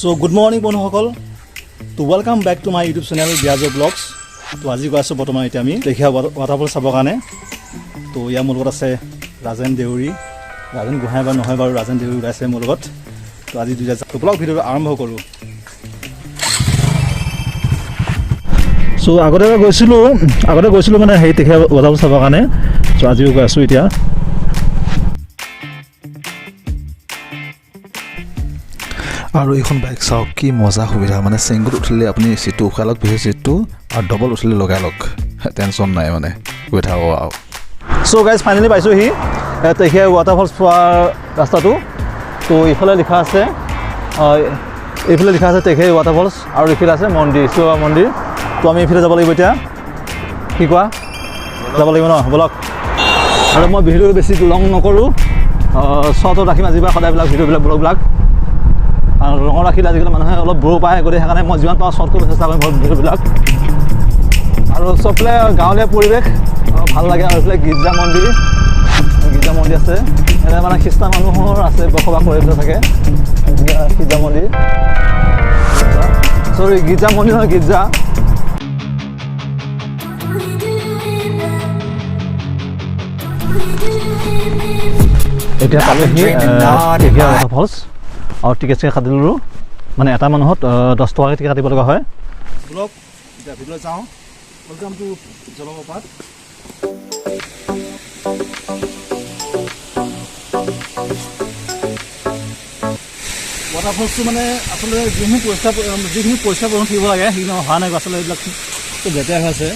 So good morning বন্ধুসকল to welcome back to my YouTube channel Biajo Vlogs তো আজি গৈ আছো বৰ্তমান এতিয়া আমি দেখিয়া ৱাটাৰফল চাবৰ কাৰণে তো ইয়াৰ মোৰ লগত আছে ৰাজেন দেউৰী ৰাজেন গোহাঁই বা নহয় বাৰু ৰাজেন দেউৰী আছে মোৰ লগত তো আজি দুটা ব্লগ ভিডিও আৰম্ভ কৰো সো আগতে গৈছিলো মানে হেই দেখিয়া ৱাটাৰফল চাবৰ কাৰণে তো আজিও গৈ আছো এতিয়া আৰু এখন বাইক চাওক কি মজা সুবিধা মানে সিঙ্গল উঠিলে আপুনি সিটটো উখালক বিহে সিটটো আৰু ডবল উঠিলে লগালক টেনচন নাই মানে গৈ থাকো আও সো গাইজ ফাইনালি পাইছো হি তেখিয়া ৱাটাৰফলছ ৰাস্তাটো তো ইফালে লিখা আছে তেখিয়া ৱাটাৰফলছ আৰু ইফালে আছে মন্দিৰ শিৱ মন্দিৰ তো আমি ইফালে যাব লাগিব এতিয়া কি কোৱা যাব লাগিব ন বলক আৰু মই ভিডিও বেছি লং নকৰো শৰ্টত ৰাখিম আজিবা সদায়বিলাক ভিডিওবিলাক ব্লগবিলাক আৰু ৰঙৰ ৰাখিলে আজিকালি মানুহে অলপ ব্ৰ পায় গতিকে সেইকাৰণে মই যিমান পাওঁ শৰ্ট কৰিব চেষ্টা কৰিম ভিডিওবিলাক আৰু চবফালে গাঁৱলীয়া পৰিৱেশ ভাল লাগে আৰু এইফালে গীৰ্জা মন্দিৰ আছে এনে মানে খ্ৰীষ্টান মানুহৰ আছে বসবাস কৰি থাকে গীৰ্জা মন্দিৰ চৰি গীৰ্জা মন্দিৰ নহয় গীৰ্জা এতিয়া পালেহি ৱাটাৰফলছ আৰু টিকেট কাটিলোঁ মানে এটা মানুহত 10 টকাকৈ টিকেট কাটিব লগা হয় ব্লগ এতিয়া ভিডিঅ'লৈ যাওঁ ৱেলকাম টু জলপ্ৰপাত ৱাটাৰফলছটো মানে আচলতে যিখিনি পৰিষ্কাৰ পৰিচ্ছন্ন থাকিব লাগে সেইখিনি হোৱা নাই আচলতে এইবিলাক লেতেৰা হৈ আছে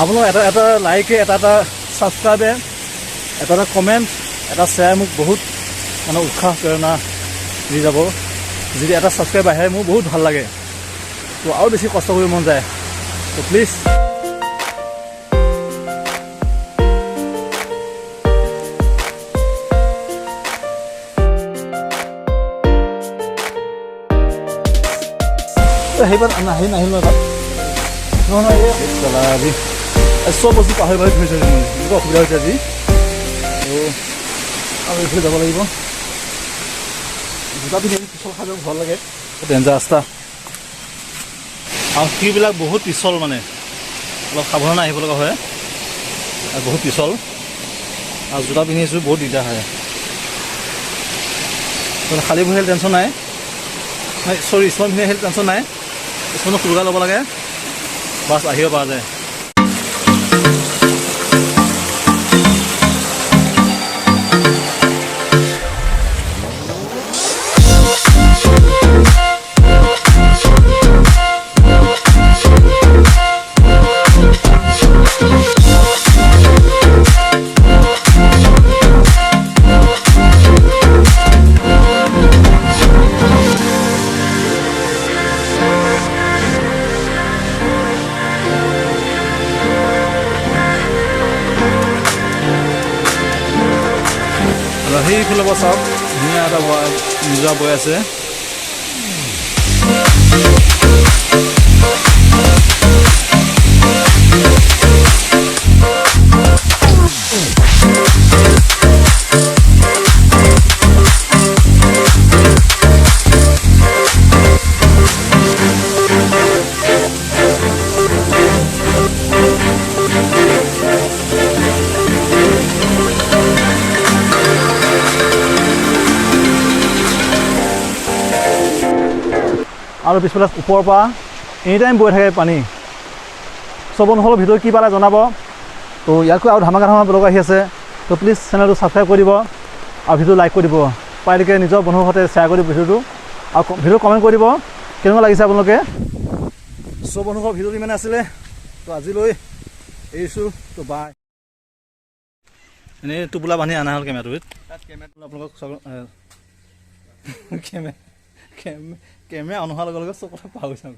আপোনালোক এটা লাইকে এটা ছাবস্ক্ৰাইবে এটা কমেণ্ট এটা শ্বেয়াৰ মোক বহুত মানে উৎসাহ প্ৰেৰণা দি যাব যদি এটা ছাবস্ক্ৰাইব আহে মোৰ বহুত ভাল লাগে তো আৰু বেছি কষ্ট কৰিব মন যায় তো প্লিজ সেইবাৰ নাহিল নহয় তাত নহয় চব বস্তু পাহৰি থৈছে এনেকুৱা অসুবিধা হৈছে আজি আৰু এইফালে যাব লাগিব জোতা পিন্ধি পিছল খাই যাব ভাল লাগে ডেঞ্জাৰ ৰাস্তা আৰু শিলবিলাক বহুত পিছল মানে অলপ সাৱধানে আহিব লগা হয় আৰু বহুত পিছল আৰু জোতা পিন্ধি আছোঁ বহুত দিগদাৰ হয় খালী বহি আহিলে টেনশ্যন নাই চৰি স্মাৰ্ট পিন্ধি আহিলে টেনশ্যন নাই স্মাৰ্টত সুৰক্ষা ল'ব লাগে বাছ আহিব পৰা যায় সেইফালৰ পৰা চাওক ধুনীয়া এটা নিজৰা বৈ আছে আৰু পিছফালে ওপৰৰ পৰা এনি টাইম বৈ থাকে পানী চব বন্ধুসকলৰ ভিডিঅ' কি পালে জনাব তো ইয়াতকৈ আৰু ধামাকা ব্লগ আহি আছে তো প্লিজ চেনেলটো ছাবস্ক্ৰাইব কৰি দিব আৰু ভিডিঅ' লাইক কৰি দিব পাৰিলেকে নিজৰ বন্ধুৰ সৈতে শ্বেয়াৰ কৰি দিব ভিডিঅ'টো আৰু ভিডিঅ' কমেণ্ট কৰি দিব কেনেকুৱা লাগিছে আপোনালোকে চব বন্ধুসকলৰ ভিডিঅ'টো ইমানে আছিলে তো আজিলৈ এৰিছোঁ তো বাই এনেই টোপোলা বান্ধি অনা হ'ল কেমেৰাটোত আপোনালোকক কেমেৰা অনোহাৰ লগে লগে চব কথা পাহৰি যাওঁ